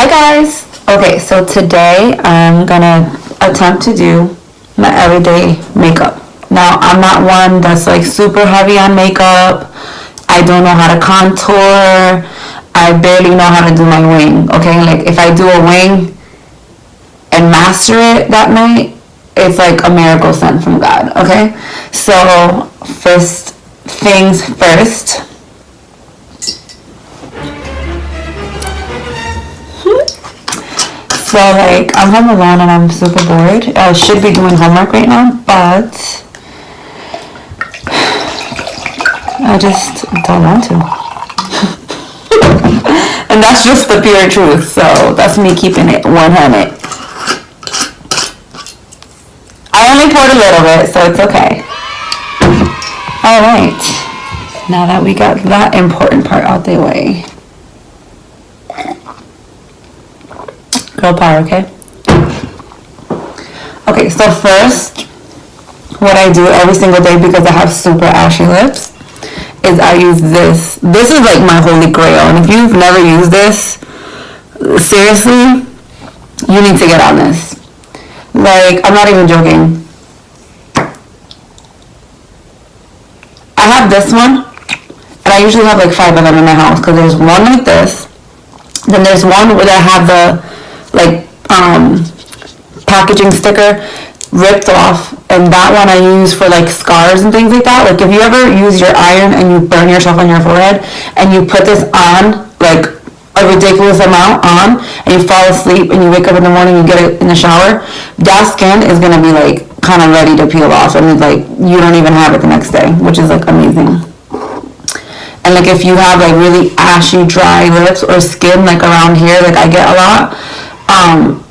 Hi guys! Okay, so today I'm gonna attempt to do my everyday makeup. Now, I'm not one that's like super heavy on makeup. I don't know how to contour. I barely know how to do my wing, okay? Like, if I do a wing and master it that night, it's like a miracle sent from God, okay? So, first things first. So, like, I'm home alone and I'm super bored. I should be doing homework right now, but I just don't want to. And that's just the pure truth, so that's me keeping it 100. I only poured a little bit, so it's okay. Alright, now that we got that important part out the way. Girl power, okay? Okay, so first, what I do every single day because I have super ashy lips is I use this. This is like my holy grail, and if you've never used this, seriously, you need to get on this. Like, I'm not even joking. I have this one, and I usually have like 5 of them in my house because there's one like this, then there's one where I have the like packaging sticker ripped off, and that one I use for like scars and things like that. Like, if you ever use your iron and you burn yourself on your forehead and you put this on like a ridiculous amount on and you fall asleep and you wake up in the morning and you get it in the shower, that skin is gonna be like kind of ready to peel off, and like you don't even have it the next day, which is like amazing. And like, if you have like really ashy dry lips or skin like around here, like I get a lot,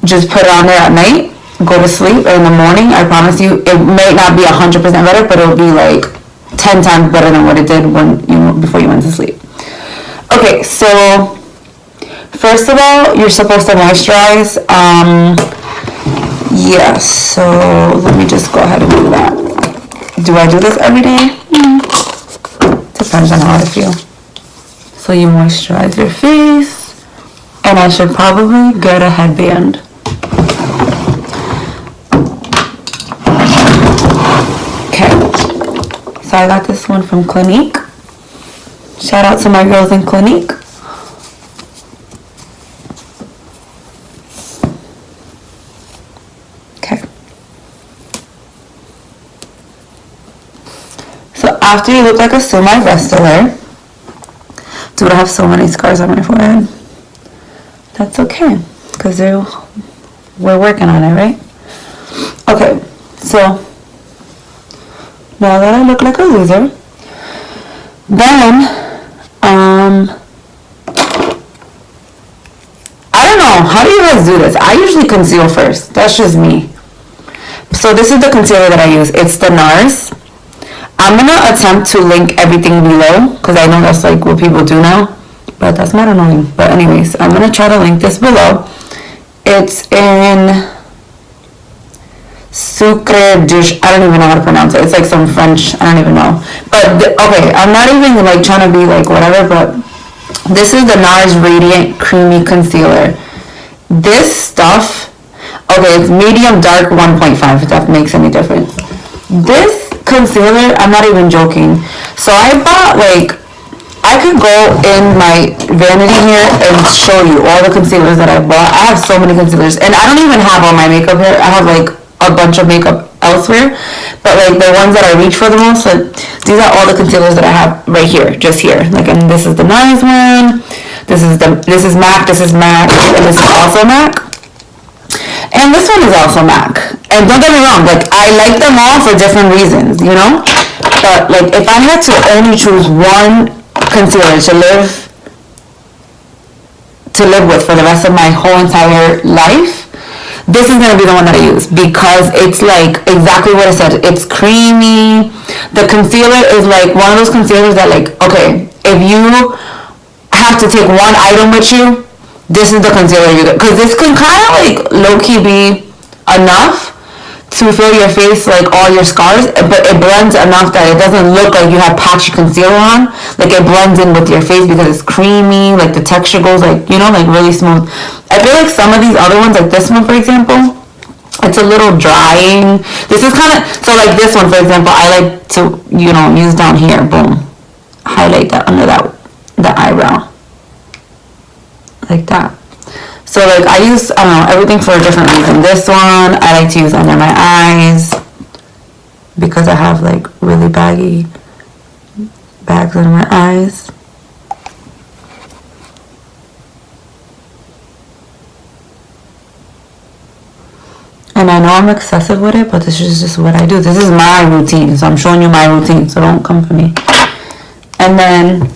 just put it on there at night, go to sleep, and in the morning, I promise you, it may not be 100% better, but it'll be like 10 times better than what it did before you went to sleep. Okay, so first of all, you're supposed to moisturize. Yes, so let me just go ahead and do that. Do I do this every day? Depends on how I feel. So you moisturize your face, and I should probably get a headband. Okay, so I got this one from Clinique. Shout out to my girls in Clinique. Okay. So after you look like a sumo wrestler, dude, I have so many scars on my forehead. That's okay, because we're working on it, right? Okay, so now that I look like a loser, then, I don't know, how do you guys do this? I usually conceal first, that's just me. So this is the concealer that I use, it's the NARS. I'm gonna attempt to link everything below, because I know that's like what people do now, but that's not annoying. But anyways, I'm gonna try to link this below. It's in Sucre Dish. I don't even know how to pronounce it. It's like some French. I don't even know. But okay, I'm not even like trying to be like whatever. But this is the NARS Radiant Creamy Concealer. This stuff. Okay, it's medium dark 1.5. If that makes any difference. This concealer, I'm not even joking. So I bought like. I could go in my vanity here and show you all the concealers that I bought. I have so many concealers, and I don't even have all my makeup here. I have like a bunch of makeup elsewhere, but like the ones that I reach for the most, like these are all the concealers that I have right here, just here. Like, and this is the NARS one. This is MAC. This is MAC, and this is also MAC. And this one is also MAC. And don't get me wrong, like I like them all for different reasons, you know. But like, if I had to only choose one concealer to live with for the rest of my whole entire life, this is going to be the one that I use, because it's like exactly what I said. It's creamy. The concealer is like one of those concealers that, like, okay, if you have to take one item with you, this is the concealer you get, because this can kind of like low-key be enough to fill your face, like all your scars, but it blends enough that it doesn't look like you have patchy concealer on. Like it blends in with your face because it's creamy, like the texture goes like, you know, like really smooth. I feel like some of these other ones, like this one for example, it's a little drying. This is kind of, so like this one for example, I like to, you know, use down here, boom, highlight that under that, the eyebrow, like that. So like I use, I don't know, everything for a different reason. This one I like to use under my eyes because I have like really baggy bags under my eyes. And I know I'm excessive with it, but this is just what I do. This is my routine, so I'm showing you my routine, so don't come for me. And then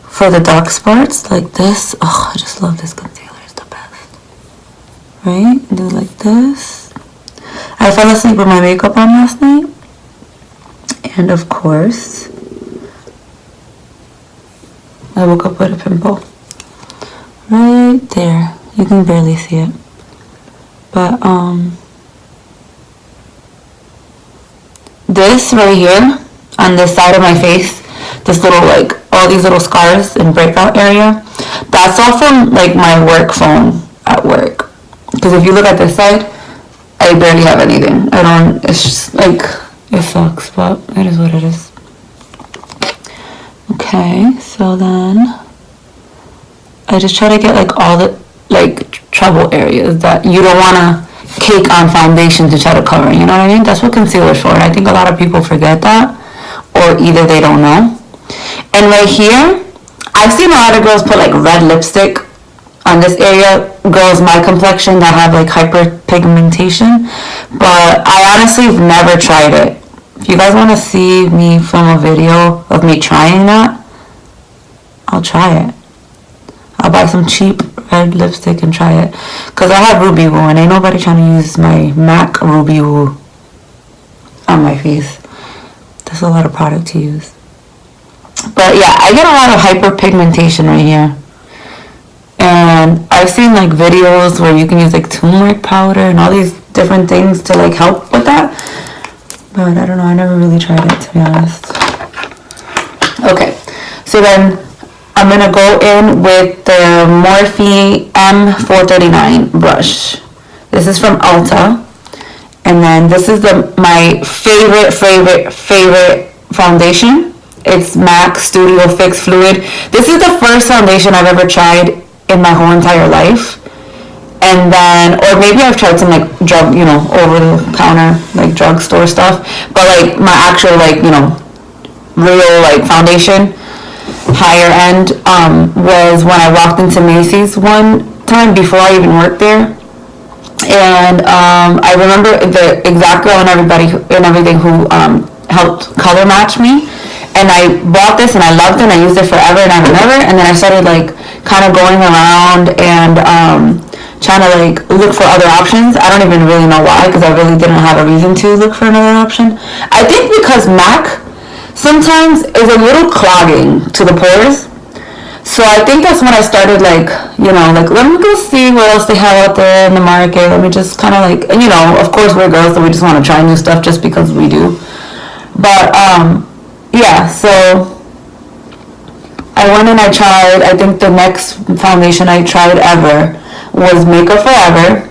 for the dark spots, like this, oh, I just love this concealer, it's the best. Right? Do like this. I fell asleep with my makeup on last night. And of course, I woke up with a pimple. Right there. You can barely see it. But, this right here, on this side of my face, this little, like, all these little scars and breakout area, that's all from, like, my work phone at work. Because if you look at this side, I barely have anything. I don't, it's just, like, it sucks, but it is what it is. Okay, so then, I just try to get, like, all the, like, trouble areas that you don't want to cake on foundation to try to cover, you know what I mean? That's what concealer's for, and I think a lot of people forget that, or either they don't know. And right here, I've seen a lot of girls put like red lipstick on this area, girls my complexion that have like hyperpigmentation, but I honestly have never tried it. If you guys want to see me film a video of me trying that, I'll try it. I'll buy some cheap red lipstick and try it. Because I have Ruby Woo and ain't nobody trying to use my MAC Ruby Woo on my face. That's a lot of product to use. But yeah, I get a lot of hyperpigmentation right here. And I've seen like videos where you can use like turmeric powder and all these different things to like help with that. But I don't know, I never really tried it to be honest. Okay, so then I'm gonna go in with the Morphe M439 brush. This is from Ulta. And then this is my favorite foundation. It's MAC Studio Fix Fluid. This is the first foundation I've ever tried in my whole entire life. And then, or maybe I've tried some like drug, you know, over the counter, like drugstore stuff. But like my actual like, you know, real like foundation, higher end, was when I walked into Macy's one time before I even worked there. And I remember the exact girl and everything who helped color match me. And I bought this and I loved it and I used it forever and ever. And then I started like kind of going around and trying to like look for other options. I don't even really know why, because I really didn't have a reason to look for another option. I think because MAC sometimes is a little clogging to the pores. So I think that's when I started like, you know, like let me go see what else they have out there in the market. Let me just kind of like, and you know, of course we're girls, so we just want to try new stuff just because we do. But yeah, so I went and I tried, I think the next foundation I tried ever was Makeup Forever.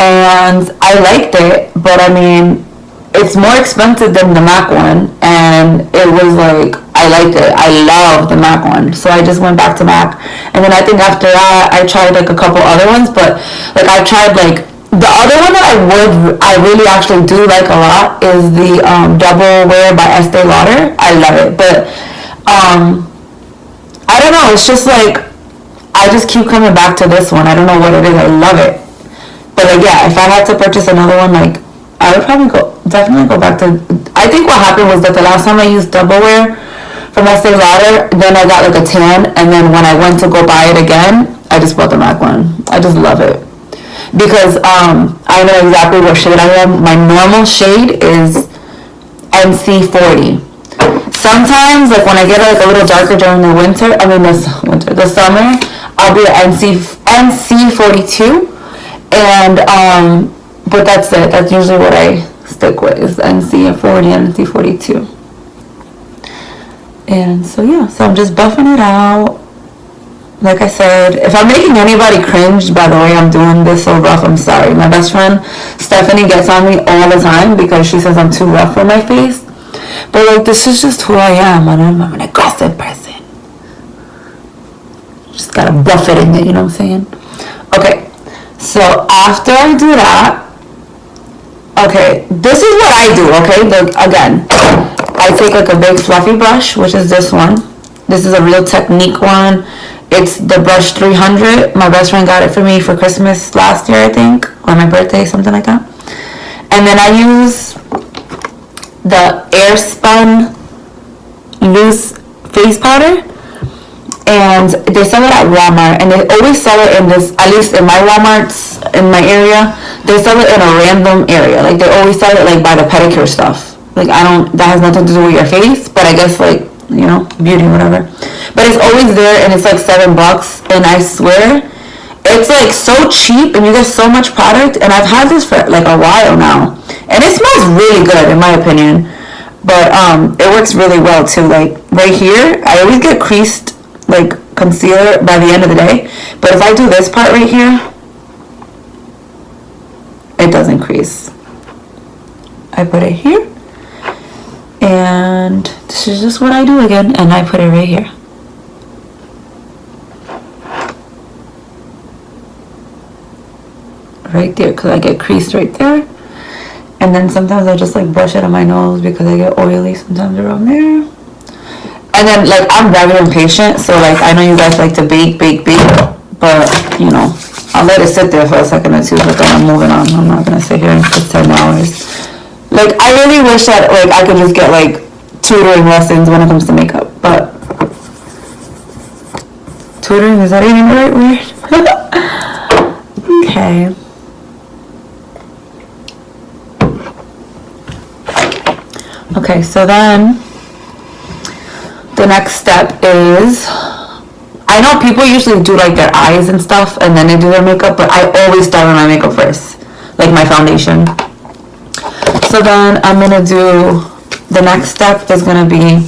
And I liked it, but I mean, it's more expensive than the MAC one. And it was like, I liked it. I love the MAC one. So I just went back to MAC. And then I think after that, I tried like a couple other ones. But like I tried like, the other one that I really actually do like a lot is the Double Wear by Estee Lauder. I love it. But I don't know. It's just like, I just keep coming back to this one. I don't know what it is. I love it. But like, yeah, if I had to purchase another one, like, I would probably definitely go back to, I think what happened was that the last time I used Double Wear from Estee Lauder, then I got like a tan, and then when I went to go buy it again, I just bought the MAC one. I just love it. Because I know exactly what shade I am. My normal shade is NC40. Sometimes, like when I get like a little darker during the the summer, I'll be at NC42. And But that's it. That's usually what I stick with, is NC40 and NC42. And so yeah, so I'm just buffing it out. Like I said, if I'm making anybody cringe by the way I'm doing this so rough, I'm sorry. My best friend Stephanie gets on me all the time because she says I'm too rough for my face. But like, this is just who I am, and I'm an aggressive person. Just gotta buff it in it, you know what I'm saying? Okay, so after I do that, okay, this is what I do, okay? Again, I take like a big fluffy brush, which is this one. This is a Real Technique one. It's the brush 300. My best friend got it for me for Christmas last year, I think, or my birthday, something like that. And then I use the Airspun loose face powder, and they sell it at Walmart, and they always sell it in this, at least in my Walmarts in my area, they sell it in a random area. Like, they always sell it like by the pedicure stuff. Like, that has nothing to do with your face, but I guess like, you know, beauty, whatever. But it's always there, and it's like $7, and I swear it's like so cheap, and you get so much product. And I've had this for like a while now, and it smells really good in my opinion. But it works really well too. Like right here, I always get creased like concealer by the end of the day, but if I do this part right here, it doesn't crease. I put it here, and this is just what I do again, and I put it right here. Right there, because I get creased right there. And then sometimes I just like brush it on my nose because I get oily sometimes around there. And then like, I'm very impatient, so like, I know you guys like to bake, but you know, I'll let it sit there for a second or two, but then I'm moving on. I'm not gonna sit here for 10 hours. Like, I really wish that like I could just get like tutoring lessons when it comes to makeup, but tutoring, is that even the right word? Okay. Okay, so then the next step is, I know people usually do like their eyes and stuff and then they do their makeup, but I always start with my makeup first, like my foundation. So then I'm gonna do, the next step is gonna be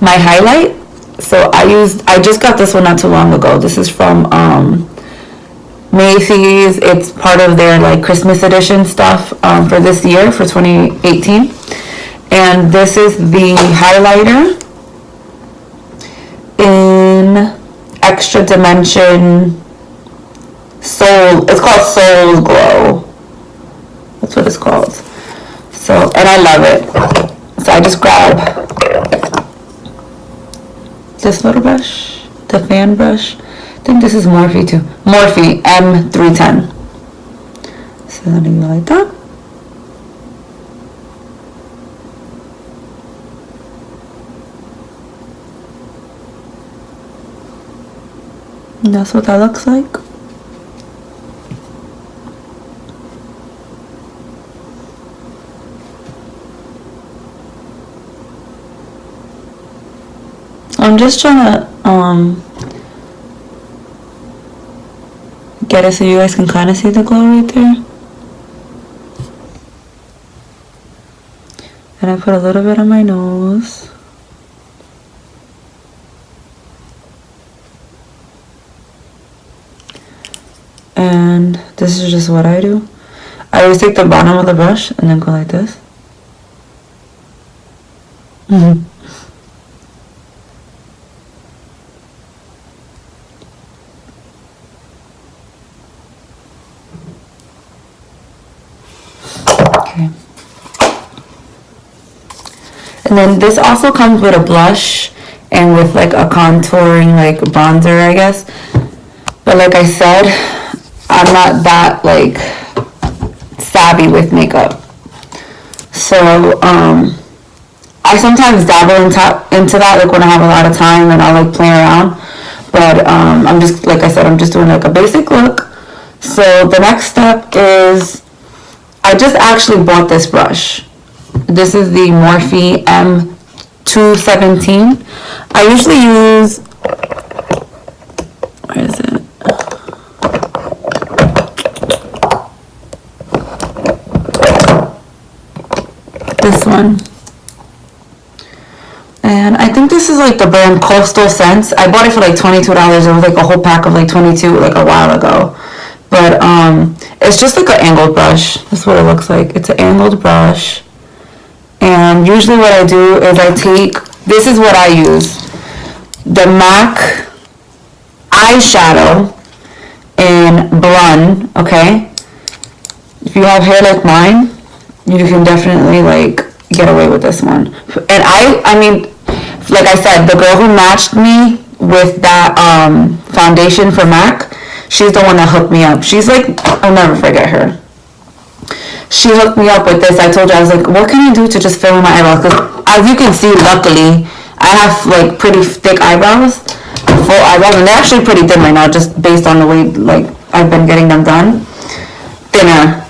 my highlight. So I just got this one not too long ago. This is from Macy's. It's part of their like Christmas edition stuff for this year, for 2018. And this is the highlighter in Extra Dimension Soul. It's called Soul Glow. That's what it's called. So, and I love it. So I just grab this little brush, the fan brush. I think this is Morphe too. Morphe M310. So then you go like that. And that's what that looks like. I'm just trying to get it so you guys can kind of see the glow right there. And I put a little bit on my nose. And this is just what I do. I always take the bottom of the brush and then go like this. Okay. And then this also comes with a blush and with like a contouring like bronzer, I guess. But like I said, I'm not that like savvy with makeup. So I sometimes dabble into that like when I have a lot of time and I'll like play around. But I'm just, like I said, I'm just doing like a basic look. So the next step is, I just actually bought this brush. This is the Morphe M217. I usually use, where is it? this one. And I think this is like the brand Coastal Scents. I bought it for like $22. It was like a whole pack of like 22 like a while ago. But it's just like an angled brush. That's what it looks like. It's an angled brush. And usually what I do is I take, this is what I use, the MAC eyeshadow in Blonde, okay? If you have hair like mine, you can definitely like get away with this one. And I mean, like I said, the girl who matched me with that foundation for MAC, she's the one that hooked me up. She's like, I'll never forget her. She hooked me up with this. I told her, I was like, what can I do to just fill in my eyebrows? Because as you can see, luckily, I have like pretty thick eyebrows, full eyebrows, and they're actually pretty thin right now, just based on the way like I've been getting them done. Thinner.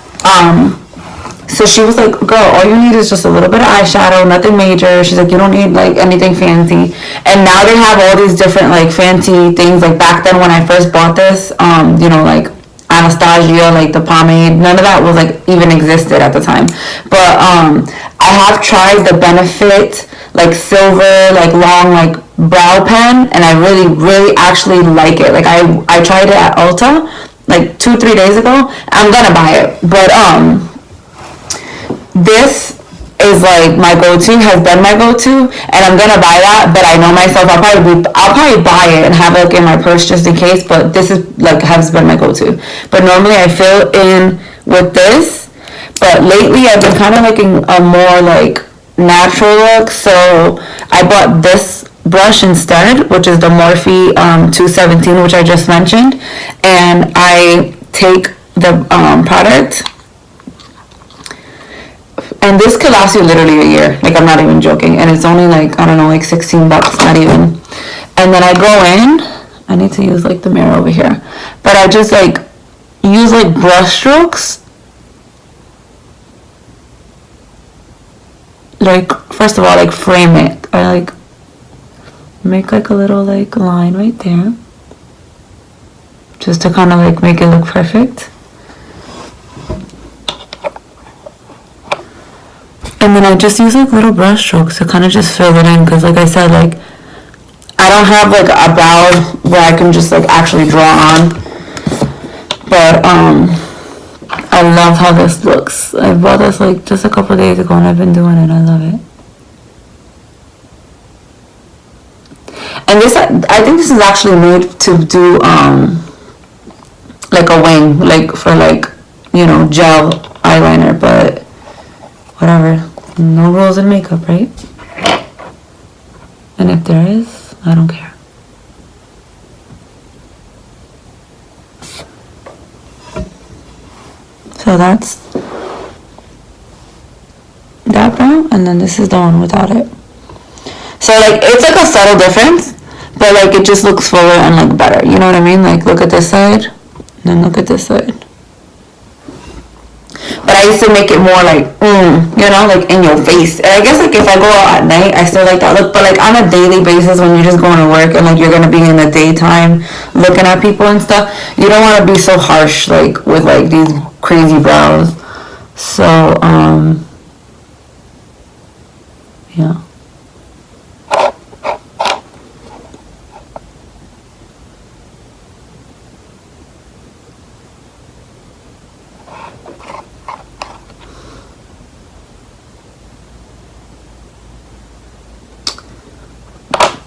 So she was like, girl, all you need is just a little bit of eyeshadow, nothing major. She's like, you don't need like anything fancy. And now they have all these different like fancy things. Like back then when I first bought this, you know, like Anastasia, like the pomade, none of that was like even existed at the time. But I have tried the Benefit like silver, like long, like brow pen, and I really actually like it. Like I tried it at Ulta like 2-3 days ago. I'm gonna buy it, but this is like my go-to, has been my go-to, and I'm gonna buy that. But I know myself, I'll probably buy it and have it like in my purse just in case. But this is like has been my go-to. But normally I fill in with this. But lately I've been kind of liking a more like natural look, so I bought this brush instead, which is the Morphe 217, which I just mentioned, and I take the product. And this could last you literally a year. Like, I'm not even joking. And it's only like, I don't know, like $16, not even. And then I go in. I need to use like the mirror over here. But I just like use like brush strokes. Like, first of all, like frame it. I like make like a little like line right there. Just to kind of like make it look perfect. And then I just use like little brush strokes to kind of just fill it in, because like I said, like I don't have like a brow where I can just like actually draw on. But I love how this looks. I bought this like just a couple days ago and I've been doing it. I love it. And this, I think this is actually made to do like a wing, like for like, you know, gel eyeliner, but whatever. No rules in makeup, right? And if there is, I don't care. So that's that brow, and then this is the one without it. So like it's like a subtle difference, but like it just looks fuller and like better. You know what I mean? Like look at this side, and then look at this side. But I used to make it more like, you know, like in your face. And I guess like if I go out at night, I still like that look. But like on a daily basis, when you're just going to work and like you're going to be in the daytime looking at people and stuff, you don't want to be so harsh like with like these crazy brows. So, yeah.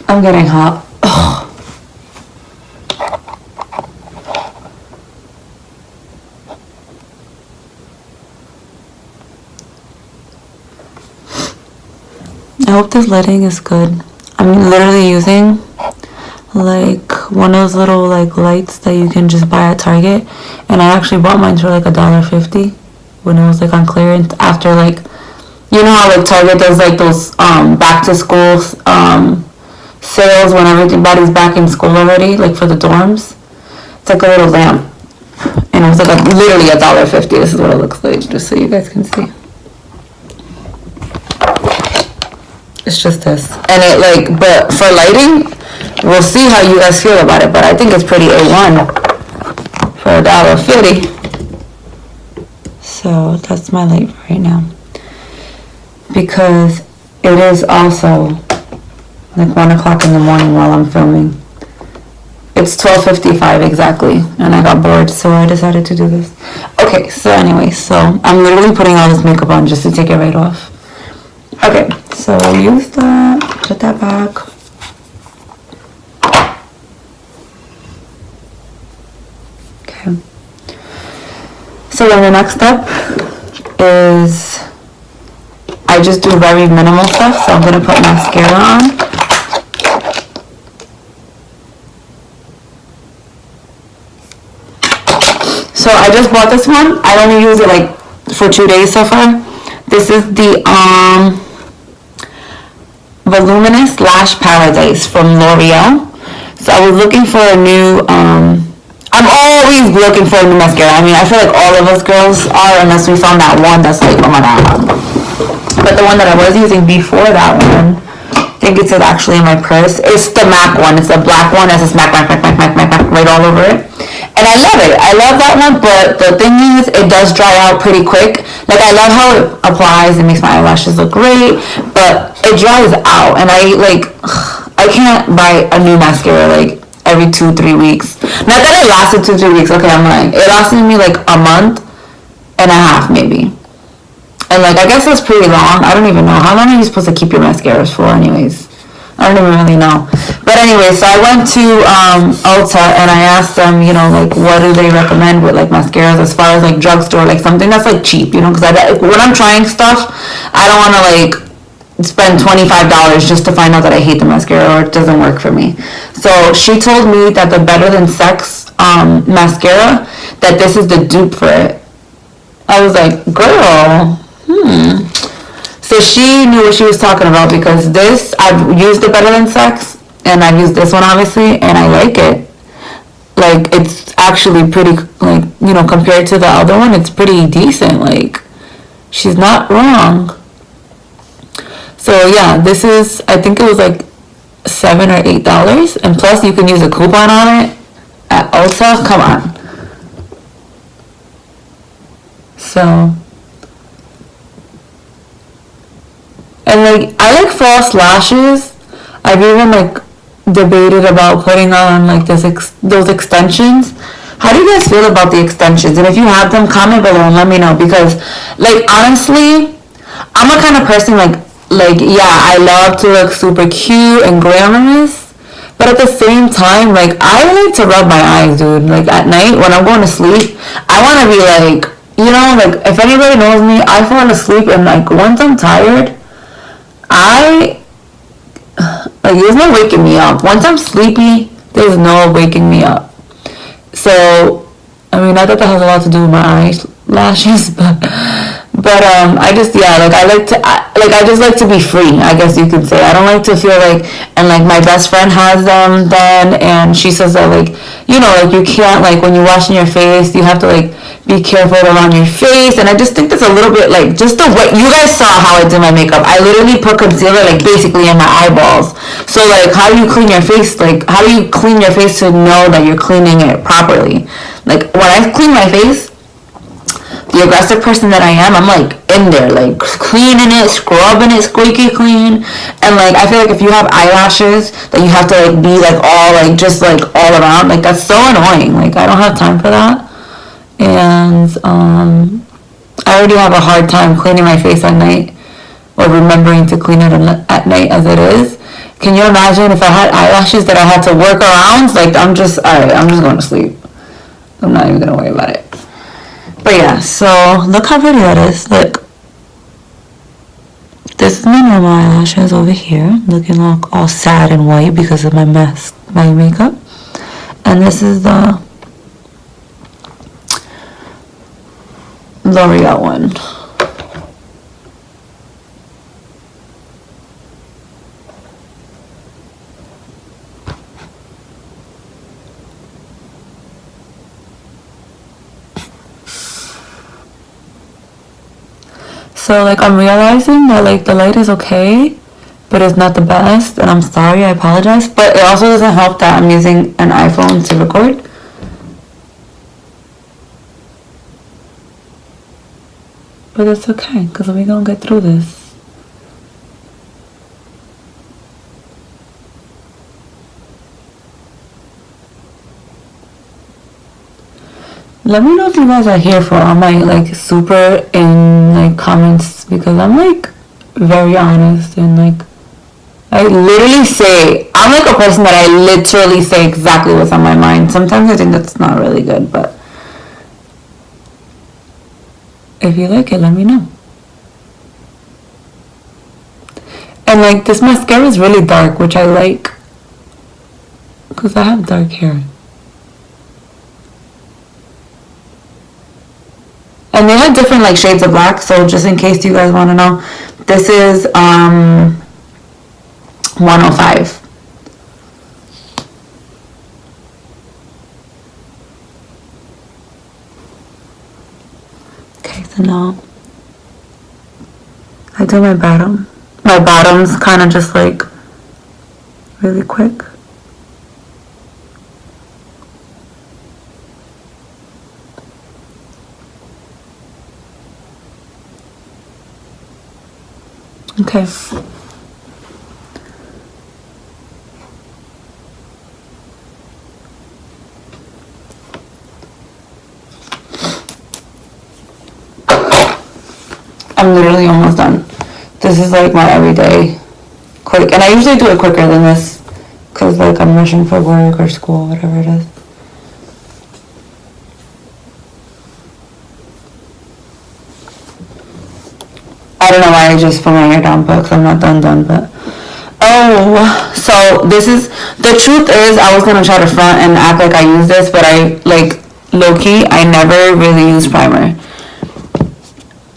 I'm getting hot. Ugh. I hope this lighting is good. I'm literally using like one of those little like lights that you can just buy at Target, and I actually bought mine for like $1.50 when it was like on clearance after like, you know how like Target does like those back to school sales when everybody's back in school already, like for the dorms. It's like a little lamp, and it was like literally $1.50. This is what it looks like, just so you guys can see. It's just this, and it like, but for lighting, we'll see how you guys feel about it. But I think it's pretty A1 for $1.50. So that's my light right now. because it is also like 1 o'clock in the morning while I'm filming. It's 12:55 exactly, and I got bored, so I decided to do this. Okay, so anyway, so I'm literally putting all this makeup on just to take it right off. Okay, so use that, put that back. Okay. So then the next step is I just do very minimal stuff, so I'm gonna put mascara on. So I just bought this one. I only use it like for 2 days so far. This is the Voluminous Lash Paradise from L'Oreal. So I was looking for a new, I'm always looking for a new mascara. I mean, I feel like all of us girls are, unless we found that one that's like, oh my god. But the one that I was using before that one, I think it's actually in my purse. It's the MAC one. It's the black one. It says MAC right all over it. And I love it. I love that one, but the thing is, it does dry out pretty quick. Like, I love how it applies. It makes my eyelashes look great, but it dries out. And I can't buy a new mascara, like, every 2-3 weeks. Not that it lasted 2-3 weeks. Okay, I'm lying. It lasted me, like, a month and a half, maybe. And, like, I guess that's pretty long. I don't even know. How long are you supposed to keep your mascaras for, anyways? I don't even really know. But anyway, so I went to Ulta and I asked them, you know, like, what do they recommend with, like, mascaras as far as, like, drugstore, like, something that's, like, cheap, you know? Because when I'm trying stuff, I don't want to, like, spend $25 just to find out that I hate the mascara or it doesn't work for me. So she told me that the Better Than Sex mascara, that this is the dupe for it. I was like, girl, So she knew what she was talking about because this, I've used the Better Than Sex, and I've used this one obviously, and I like it. Like, it's actually pretty, like, you know, compared to the other one, it's pretty decent. Like, she's not wrong. So yeah, this is, I think it was like $7 or $8, and plus you can use a coupon on it at Ulta. Come on. So, and like, I like false lashes. I've even like debated about putting on like those extensions. How do you guys feel about the extensions? And if you have them, comment below and let me know, because like, honestly, I'm a kind of person like yeah, I love to look super cute and glamorous, but at the same time, like, I like to rub my eyes, dude. Like, at night when I'm going to sleep, I want to be like, you know, like, if anybody knows me, I fall asleep, and like, once I'm tired, there's no waking me up. Once I'm sleepy, there's no waking me up. So, I mean, not that has a lot to do with my eyelashes, but I just, yeah, like, I just like to be free, I guess you could say. I don't like to feel like, and like, my best friend has them done, and she says that, like, you know, like, you can't, like, when you're washing your face, you have to, like, be careful around your face, and I just think that's a little bit, like, just the way, you guys saw how I did my makeup. I literally put concealer, like, basically in my eyeballs. So, like, how do you clean your face? Like, how do you clean your face to know that you're cleaning it properly? Like, when I clean my face, the aggressive person that I am, I'm like in there, like cleaning it, scrubbing it, squeaky clean. And like, I feel like if you have eyelashes that you have to like be like all like just like all around, like that's so annoying. Like, I don't have time for that. And I already have a hard time cleaning my face at night, or remembering to clean it at night as it is. Can you imagine if I had eyelashes that I had to work around? Like, I'm just going to sleep. I'm not even gonna worry about it. But yeah, so look how pretty that is. Look, this is my normal eyelashes over here, looking all sad and white because of my makeup. And this is the L'Oreal one. So like, I'm realizing that like the light is okay, but it's not the best, and I'm sorry, I apologize. But it also doesn't help that I'm using an iPhone to record. But it's okay, because we're gonna get through this. Let me know if you guys are here for all my like super in like comments, because I'm like very honest and like I literally say, I'm like a person that I literally say exactly what's on my mind. Sometimes I think that's not really good, but if you like it, let me know. And like this mascara is really dark, which I like because I have dark hair. And they have different like shades of black, so just in case you guys want to know, this is 105. Okay, so now I do my bottom. My bottom's kind of just like really quick. Okay. I'm literally almost done. This is like my everyday quick, and I usually do it quicker than this because like I'm rushing for work or school, whatever it is. I don't know why I just put my hair down, but I'm not done, but so this is, the truth is I was gonna try to front and act like I use this, but I like low-key I never really use primer.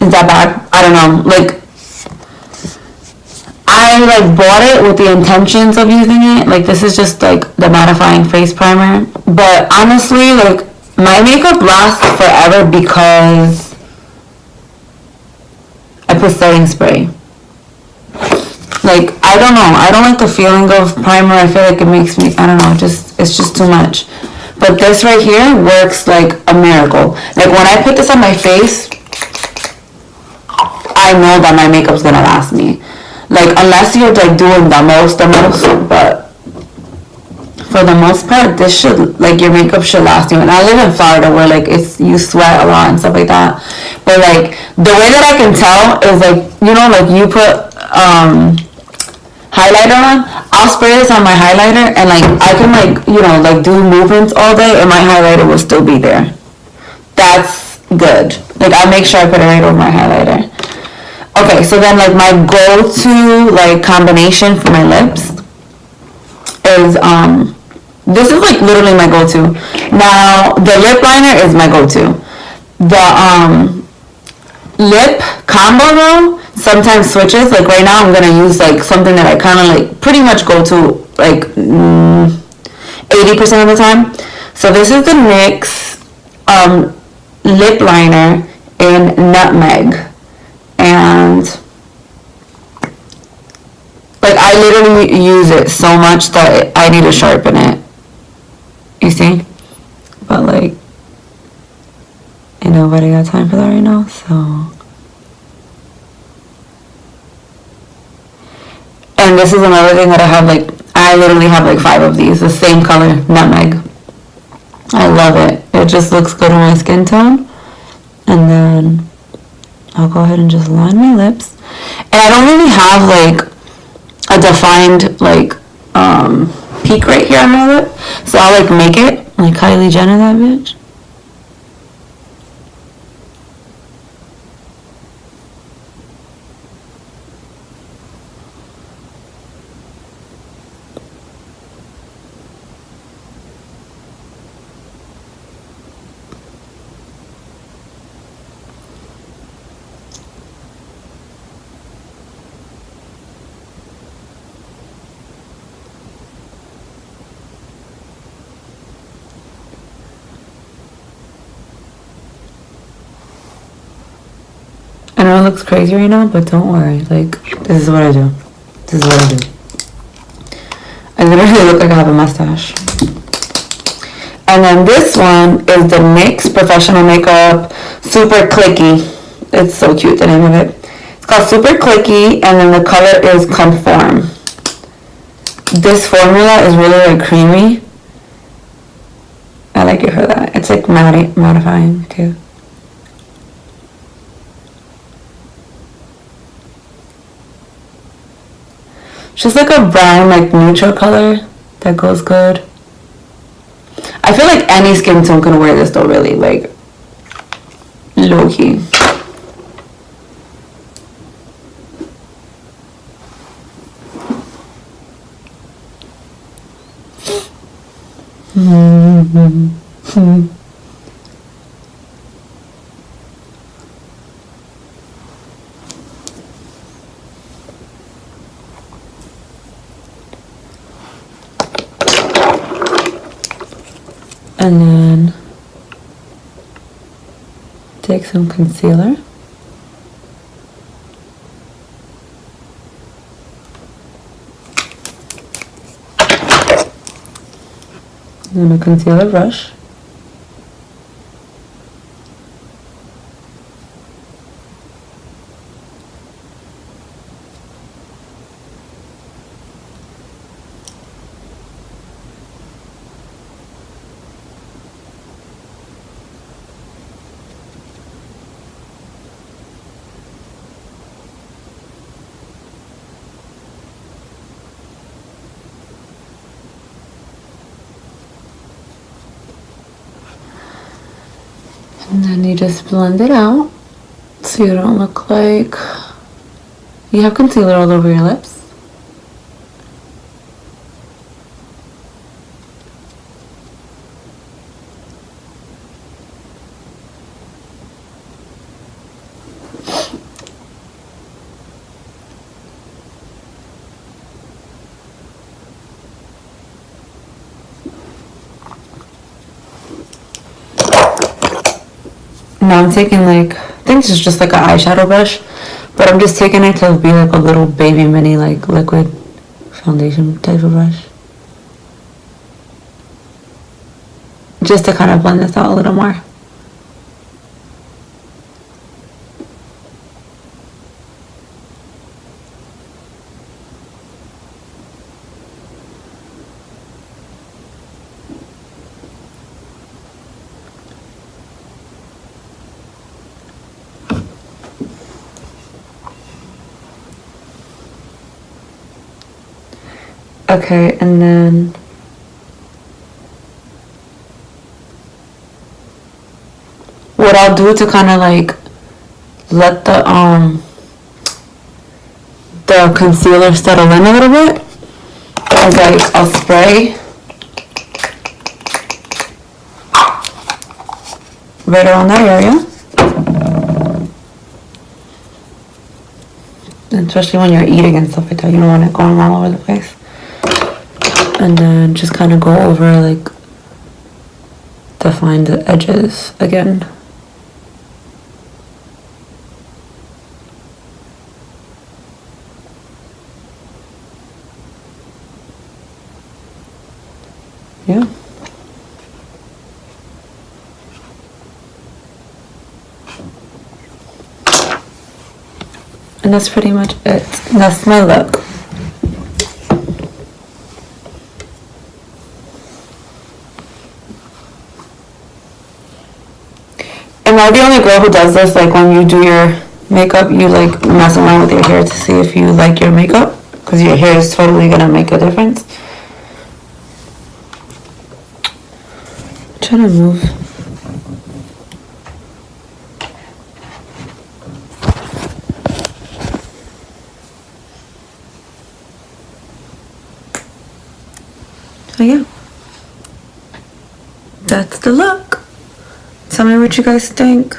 Is that bad? I don't know. Like I like bought it with the intentions of using it. Like this is just like the mattifying face primer, but honestly like my makeup lasts forever because I put setting spray. Like, I don't know. I don't like the feeling of primer. I feel like it makes me, I don't know, it's just too much. But this right here works like a miracle. Like, when I put this on my face, I know that my makeup's gonna last me. Like, unless you're like doing the most, but for the most part, this should, like, your makeup should last you. And I live in Florida where, like, you sweat a lot and stuff like that. But, like, the way that I can tell is, like, you know, like, you put, highlighter on, I'll spray this on my highlighter, and, like, I can, like, you know, like, do movements all day, and my highlighter will still be there. That's good. Like, I make sure I put it right over my highlighter. Okay, so then, like, my go-to, like, combination for my lips is, this is like literally my go-to. Now, the lip liner is my go-to. The lip combo though sometimes switches. Like right now I'm gonna use like something that I kind of like pretty much go to like 80% of the time. So this is the NYX lip liner in Nutmeg. And like I literally use it so much that I need to sharpen it. You see? But like, ain't nobody got time for that right now, so. And this is another thing that I have, like, I literally have like 5 of these, the same color, Nutmeg. I love it. It just looks good on my skin tone. And then I'll go ahead and just line my lips. And I don't really have like a defined like peak right here on my lip, so I'll like make it like Kylie Jenner, that bitch. I know it looks crazy right now, but don't worry. Like, this is what I do. This is what I do. I literally look like I have a mustache. And then this one is the NYX Professional Makeup Super Clicky. It's so cute, the name of it. It's called Super Clicky, and then the color is Conform. This formula is really like creamy. I like it for that. It's like mattifying too. Just like a brown, like neutral color that goes good. I feel like any skin tone can wear this though, really, like low key. And then take some concealer. And a concealer brush. And then you just blend it out so you don't look like you have concealer all over your lips. Now I'm taking like, I think this is just like an eyeshadow brush, but I'm just taking it to be like a little baby mini like liquid foundation type of brush. Just to kind of blend this out a little more. Okay, and then what I'll do to kind of like let the concealer settle in a little bit is like I'll spray right around that area. And especially when you're eating and stuff like that, you don't want it going all over the place. And then just kind of go over, like, define the edges again. Yeah. And that's pretty much it. That's my look. Am I the only girl who does this? Like when you do your makeup, you like mess around with your hair to see if you like your makeup? Because your hair is totally gonna make a difference. I'm trying to move. So yeah, that's the look. Tell me what you guys think.